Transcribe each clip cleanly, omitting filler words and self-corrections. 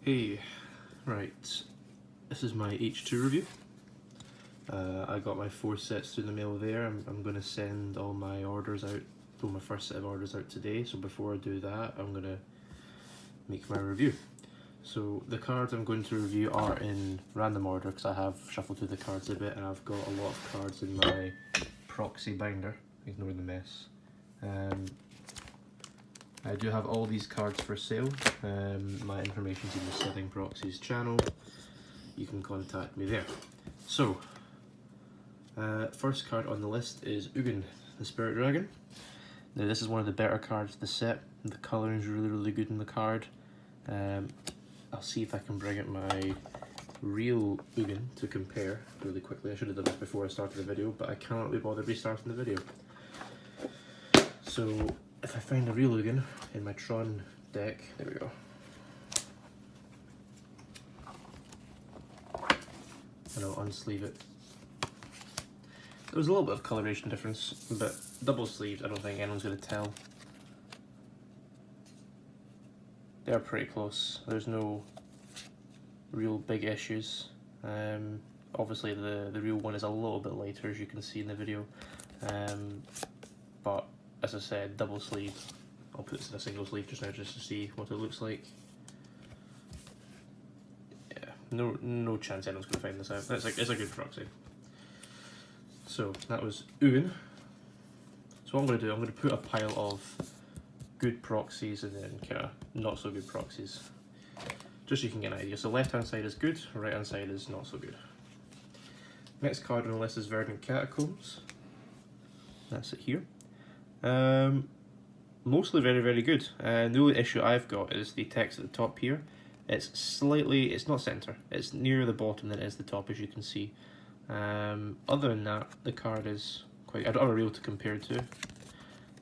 Hey, right, this is my H2 review. I got my 4 sets through the mail there. I'm going to send all my orders out, throw my first set of orders out today, so before I do that I'm going to make my review. So the cards I'm going to review are in random order because I have shuffled through the cards a bit and I've got a lot of cards in my proxy binder, ignore the mess. I do have all these cards for sale. My information's in the Selling Proxies channel. You can contact me there. So, first card on the list is Ugin, the Spirit Dragon. Now this is one of the better cards of the set. The colouring is really good in the card. I'll see if I can bring out my real Ugin to compare really quickly. I should have done this before I started the video, but I cannot be bothered restarting the video. So, if I find a real Ugin in my Tron deck, there we go. And I'll unsleeve it. There was a little bit of coloration difference, but double sleeved, I don't think anyone's going to tell. They're pretty close. There's no real big issues. Obviously the real one is a little bit lighter, as you can see in the video. But as I said, double sleeve. I'll put this in a single sleeve just now just to see what it looks like. Yeah, no chance anyone's going to find this out. It's a good proxy. So that was Ugin. So what I'm going to do, I'm going to put a pile of good proxies and then kind of not so good proxies, just so you can get an idea. So left hand side is good, right hand side is not so good. Next card on the list is Verdant Catacombs. That's it here. Mostly very good. The only issue I've got is the text at the top here. It's not center, it's nearer the bottom than it is the top, as you can see. Other than that, the card is quite, I don't have a reel to compare to.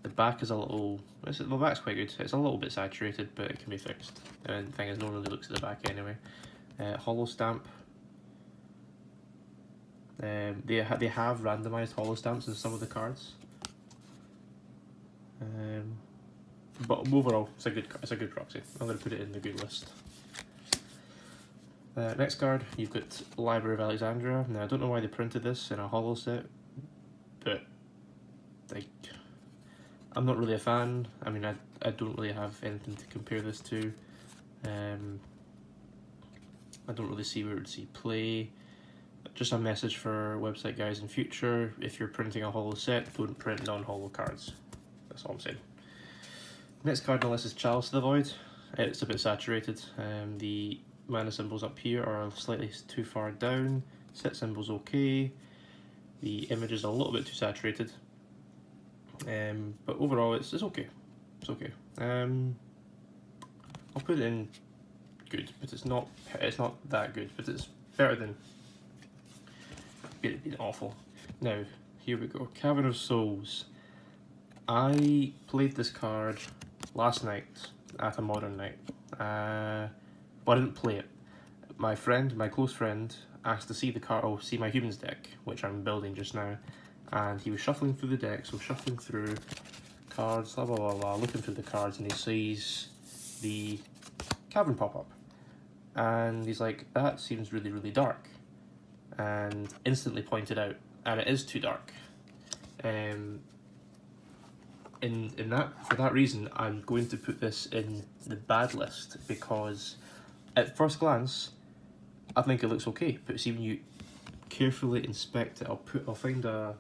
The back is a little, the back's quite good. It's a little bit saturated, but it can be fixed. And the thing is, no one really looks at the back anyway. Holo stamp. They have randomized holo stamps in some of the cards. But overall, it's a good proxy. I'm going to put it in the good list. Next card, you've got Library of Alexandria. Now I don't know why they printed this in a holo set, but like, I'm not really a fan. I mean, I don't really have anything to compare this to. I don't really see where it would see play. Just a message for website guys in future: if you're printing a holo set, don't print non-holo cards. That's all I'm saying. Next card on the list is Chalice of the Void. It's a bit saturated. The mana symbols up here are slightly too far down. Set symbols okay. The image is a little bit too saturated. But overall it's okay. It's okay. I'll put it in good, but it's not that good, but it's better than being awful. Now, here we go. Cavern of Souls. I played this card last night at a modern night, but I didn't play it. My close friend, asked to see the card, see my humans deck, which I'm building just now, and he was shuffling through the deck, so shuffling through cards, blah blah blah blah, looking through the cards, and he sees the cavern pop up, and he's like, that seems really dark, and instantly pointed out, and it is too dark. For that reason, I'm going to put this in the bad list, because at first glance, I think it looks okay, but see, when you carefully inspect it, I'll find a,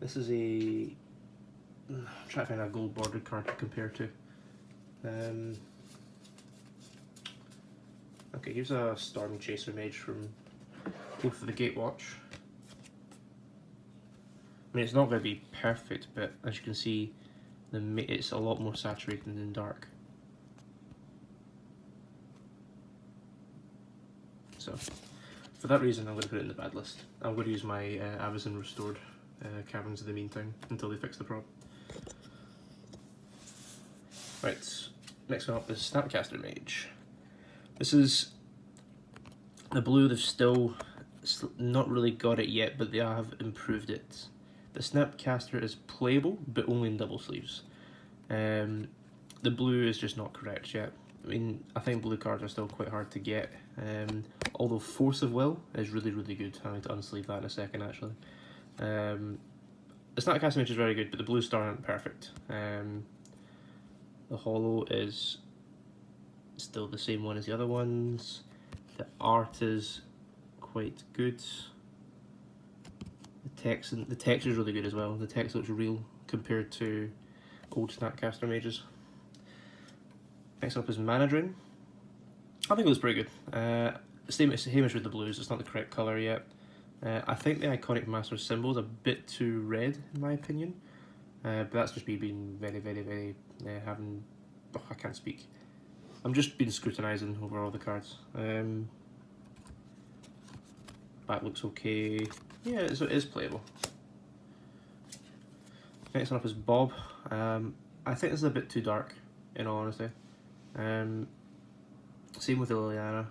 this is a, I'm trying to find a gold bordered card to compare to. Okay, here's a Storm Chaser Mage from Oath of the Gatewatch. I mean, it's not going to be perfect, but as you can see, it's a lot more saturated than dark. So, for that reason, I'm going to put it in the bad list. I'm going to use my Avacyn Restored Caverns in the meantime, until they fix the problem. Right, next one up is Snapcaster Mage. This is the blue. They've still not really got it yet, but they have improved it. The Snapcaster is playable, but only in double sleeves. The blue is just not correct yet. I mean, I think blue cards are still quite hard to get, although Force of Will is really, really good. I need to unsleeve that in a second, actually. The Snap image is very good, but the blue star aren't perfect. The holo is still the same one as the other ones. The art is quite good. The text is really good as well. The text looks real compared to old Snapcaster Mages. Next up is Mandarin. I think it looks pretty good. Same as with the blues, it's not the correct colour yet. I think the Iconic Master symbol is a bit too red in my opinion. But that's just me being very having... Oh, I can't speak. I'm just been scrutinising over all the cards. Back looks okay. Yeah, it is playable. Next one up is Bob. I think this is a bit too dark, in all honesty. Same with the Liliana.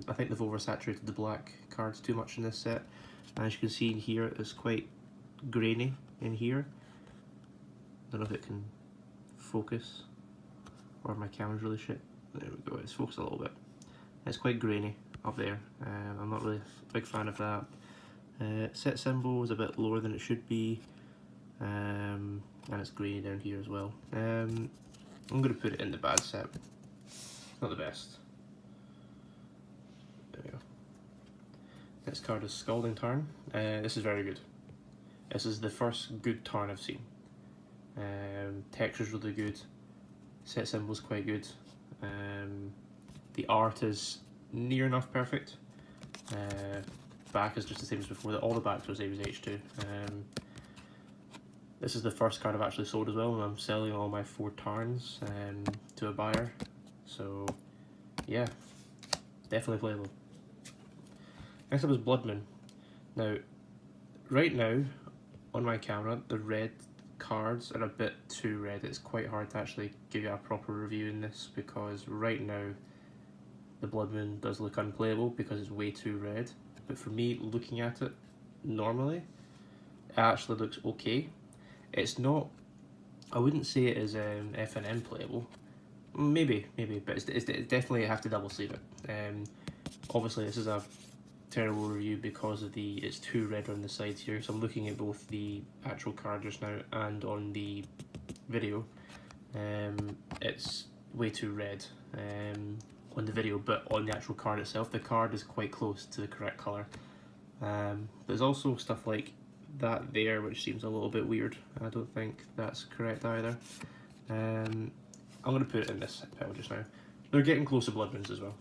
I think they've oversaturated the black cards too much in this set. And as you can see in here, it's quite grainy in here. I don't know if it can focus, or my camera's really shit. There we go, it's focused a little bit. It's quite grainy up there. I'm not really a big fan of that. Set symbol is a bit lower than it should be, and it's grainy down here as well. I'm going to put it in the bad set. It's not the best. There we go. Next card is Scalding Tarn. This is very good. This is the first good Tarn I've seen. Texture's really good. Set symbol's quite good. The art is near enough perfect. Back is just the same as before. All the backs are the same as H2. This is the first card I've actually sold as well, and I'm selling all my 4 Tarns to a buyer. So yeah, definitely playable. Next up is Blood Moon. Now, right now on my camera, the red cards are a bit too red. It's quite hard to actually give you a proper review in this because right now the Blood Moon does look unplayable because it's way too red. But for me, looking at it normally, it actually looks okay. It's not, I wouldn't say it is FNM playable. Maybe, but it's definitely, I have to double sleeve it. Obviously this is a terrible review because of it's too red on the sides here, so I'm looking at both the actual card just now and on the video. It's way too red on the video, but on the actual card itself, the card is quite close to the correct colour. There's also stuff like that there which seems a little bit weird. I don't think that's correct either. I'm going to put it in this pile just now. They're getting close to Blood Moons as well.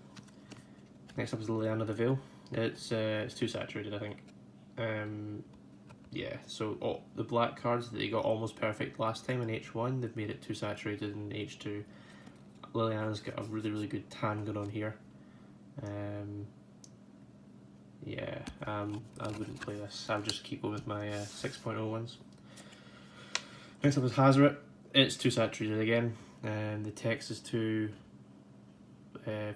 Next up is Liliana the Veil. It's too saturated, I think. Yeah, so the black cards that you got almost perfect last time in H1, they've made it too saturated in H2. Liliana's got a really good tan going on here. Yeah, I wouldn't play this. I would just keep going with my 6.0 ones. Next up is Hazoret. It's too saturated again. The text is too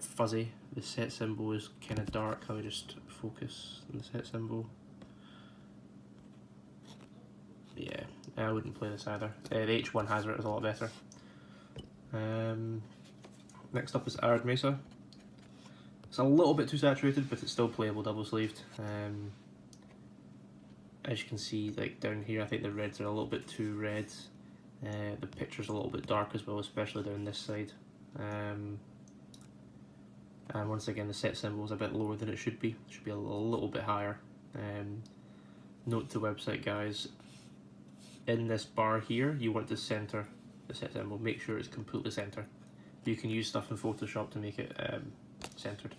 fuzzy. The set symbol is kind of dark. Let me just focus on the set symbol. Yeah, I wouldn't play this either. The H1 Hazoret is a lot better. Next up is Arid Mesa. It's a little bit too saturated, but it's still playable double sleeved. As you can see, like down here, I think the reds are a little bit too red. The picture's a little bit dark as well, especially down this side. And once again, the set symbol is a bit lower than it should be. It should be a little bit higher. Note to website guys, in this bar here, you want to center the set symbol. Make sure it's completely centered. You can use stuff in Photoshop to make it centered.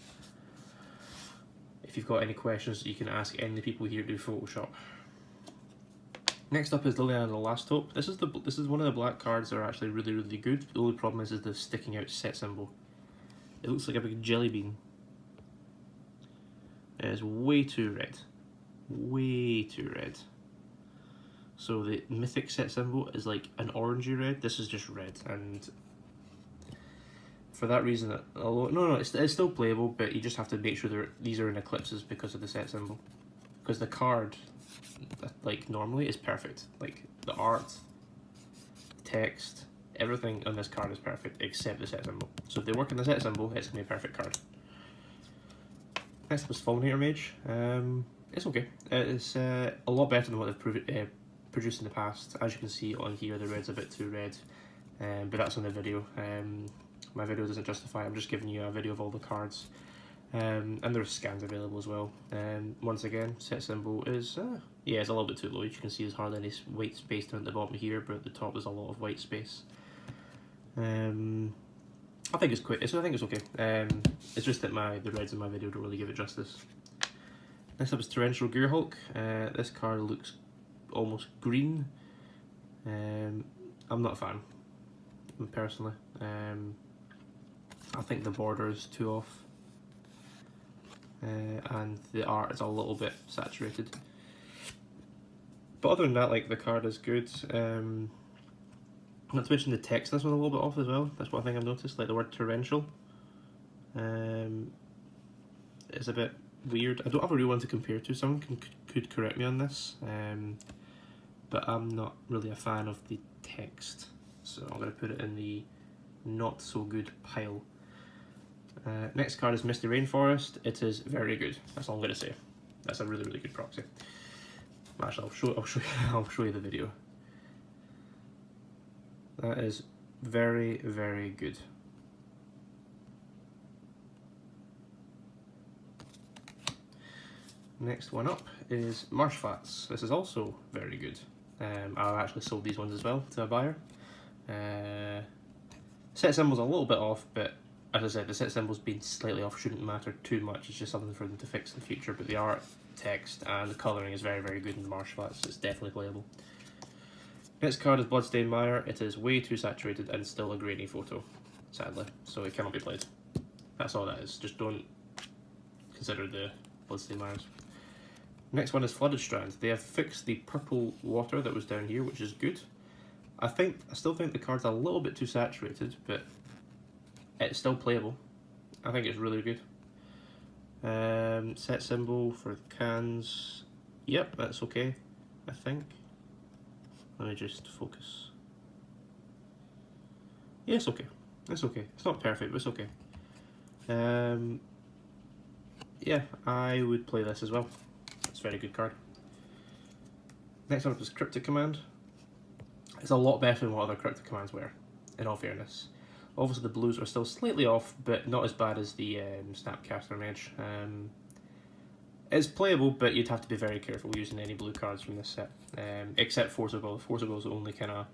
If you've got any questions, you can ask any people here to do Photoshop. Next up is Liliana the Last Hope. This is one of the black cards that are actually really good. The only problem is the sticking out set symbol. It looks like a big jelly bean. It is way too red. Way too red. So the mythic set symbol is like an orangey red. This is just red, and for that reason, although it's still playable, but you just have to make sure these are in eclipses because of the set symbol. Because the card, like normally, is perfect. Like the art, the text, Everything on this card is perfect except the set symbol. So if they work on the set symbol, it's going to be a perfect card. Next up is Fulminator Mage. It's okay. It's a lot better than what they've produced in the past. As you can see on here, the red's a bit too red, but that's on the video. My video doesn't justify it. I'm just giving you a video of all the cards. And there's scans available as well. Once again, set symbol is, yeah, it's a little bit too low. As you can see, there's hardly any white space down at the bottom here, but at the top there's a lot of white space. I think it's quick. I think it's okay. It's just that the reds in my video don't really give it justice. Next up is Torrential Gearhulk. This card looks almost green. I'm not a fan, personally. I think the border is too off, and the art is a little bit saturated. But other than that, like, the card is good. Not to mention the text in this one a little bit off as well. That's one thing I've noticed. Like the word torrential is a bit weird. I don't have a real one to compare to. Someone could correct me on this, but I'm not really a fan of the text, so I'm going to put it in the not so good pile. Next card is Misty Rainforest. It is very good. That's all I'm going to say. That's a really good proxy. Actually, I'll show you the video. That is very good. Next one up is Marsh Flats. This is also very good. I've actually sold these ones as well to a buyer. Set symbol's a little bit off, but as I said, the set symbols being slightly off shouldn't matter too much. It's just something for them to fix in the future. But the art, text, and the colouring is very good in the Marsh Flats. It's definitely playable. Next card is Bloodstained Mire. It is way too saturated and still a grainy photo, sadly, so it cannot be played. That's all that is. Just don't consider the Bloodstained Mires. Next one is Flooded Strand. They have fixed the purple water that was down here, which is good. I still think the card's a little bit too saturated, but it's still playable. I think it's really good. Set symbol for the cans. Yep, that's okay, I think. Let me just focus. Yeah, it's okay. It's okay. It's not perfect, but it's okay. Yeah, I would play this as well. It's a very good card. Next up is Cryptic Command. It's a lot better than what other Cryptic Commands were, in all fairness. Obviously the blues are still slightly off, but not as bad as the Snapcaster Mage. It's playable, but you'd have to be very careful using any blue cards from this set, except Force of Will. Force of Will is the only kind of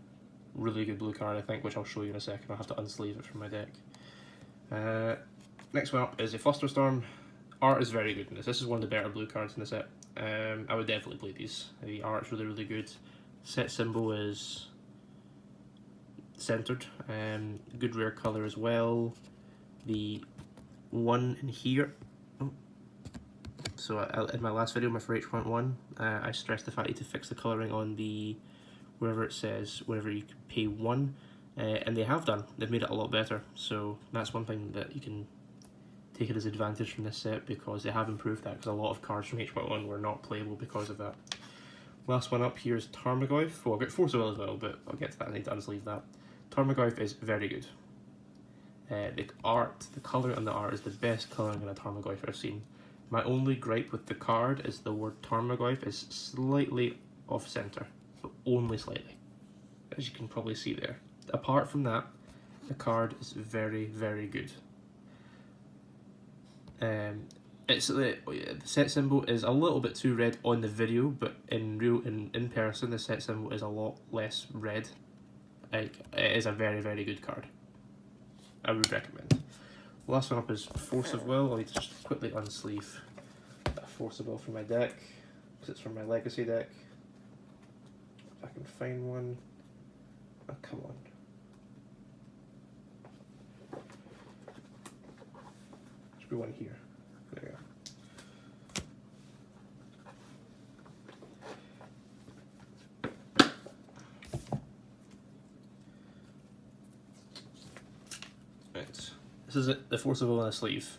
really good blue card, I think, which I'll show you in a second. I'll have to unsleeve it from my deck. Next one up is a Flusterstorm. Art is very good in this. This is one of the better blue cards in the set. I would definitely play these. The art's really good. Set symbol is centered. Good rare color as well. The one in here. So in my last video, for H.1, I stressed the fact you need to fix the colouring on the, wherever it says, wherever you can pay 1, and they have done. They've made it a lot better, so that's one thing that you can take it as advantage from this set, because they have improved that, because a lot of cards from H.1 were not playable because of that. Last one up here is Tarmogoyf. Well, I've got Force of Will as well, but I'll get to that, I need to unsleeve that. Tarmogoyf is very good. The art, the colour on the art is the best colouring in a Tarmogoyf I've seen. My only gripe with the card is the word Tarmogoyf is slightly off-centre, but only slightly, as you can probably see there. Apart from that, the card is very good. The set symbol is a little bit too red on the video, but in person, the set symbol is a lot less red. Like, it is a very good card. I would recommend. Last one up is Force of Will. I'll need to just quickly unsleeve that Force of Will from my deck, because it's from my Legacy deck. If I can find one. Oh, come on. Should be one here. There you go. This is it, the Force of Will on a sleeve.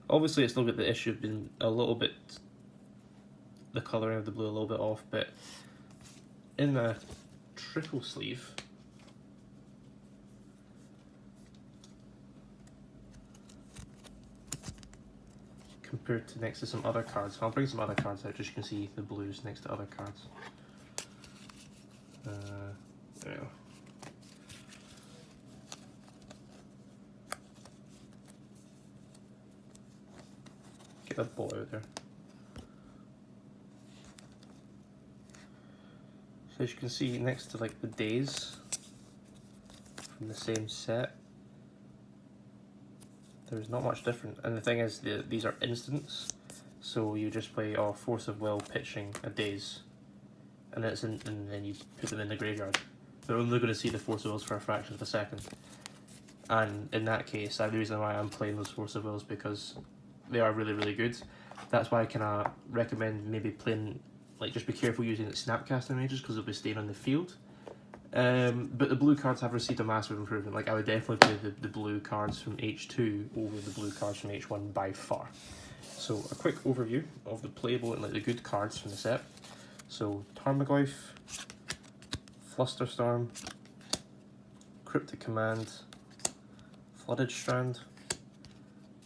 Obviously it's still got the issue of being a little bit, the colouring of the blue a little bit off, but in a triple sleeve. Compared to next to some other cards. I'll bring some other cards out just so you can see the blues next to other cards. There we go. Get that ball out there. So as you can see next to like the days from the same set, there's not much different. And the thing is, these are instants, so you just play Force of Will, pitching a days, and then you put them in the graveyard. They're only going to see the Force of Wills for a fraction of a second. And in that case, the reason why I'm playing those Force of Wills because they are really, really good. That's why I kind of recommend maybe playing, like, just be careful using the Snapcaster mages because they'll be staying on the field. But the blue cards have received a massive improvement. Like, I would definitely play the blue cards from H2 over the blue cards from H1 by far. So a quick overview of the playable and like the good cards from the set. So Tarmogoyf, Flusterstorm, Cryptic Command, Flooded Strand,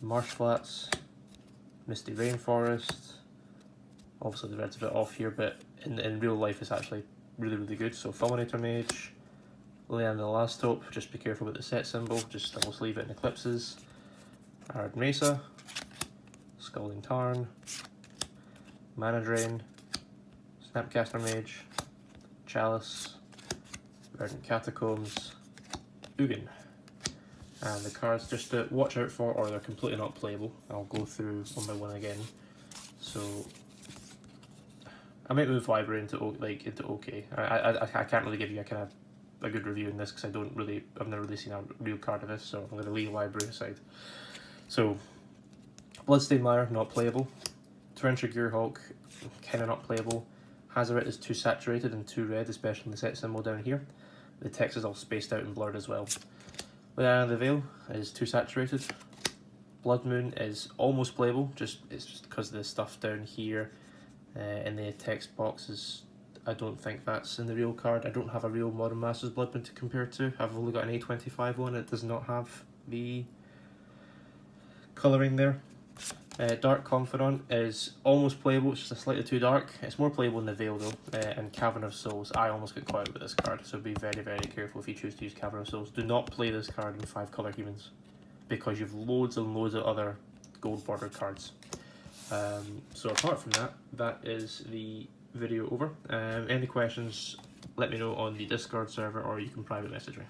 Marsh Flats, Misty Rainforest. Obviously the red's a bit off here, but in real life it's actually really, really good. So Fulminator Mage, Leander Lasthope, just be careful with the set symbol, just double sleeve it in Eclipses, Arid Mesa, Scalding Tarn, Mana Drain, Snapcaster Mage, Chalice, Verdant Catacombs, Ugin. And the cards just to watch out for, or they're completely not playable. I'll go through one by one again. So I might move library into OK. I can't really give you a good review in this because I've never really seen a real card of this, so I'm going to leave library aside. So Bloodstained Mire, not playable. Torrential Gearhawk, kind of not playable. Hazoret is too saturated and too red, especially in the set symbol down here. The text is all spaced out and blurred as well. Liana the Veil is too saturated. Blood Moon is almost playable, it's just because the stuff down here in the text boxes, I don't think that's in the real card. I don't have a real Modern Masters Blood Moon to compare to. I've only got an A25 one, it does not have the colouring there. Dark Confidant is almost playable, it's just slightly too dark. It's more playable in the Veil though. And Cavern of Souls, I almost get caught out with this card, so be very, very careful if you choose to use Cavern of Souls. Do not play this card in 5 colour humans, because you've loads and loads of other gold bordered cards. So apart from that, that is the video over. Any questions, let me know on the Discord server, or you can private message me.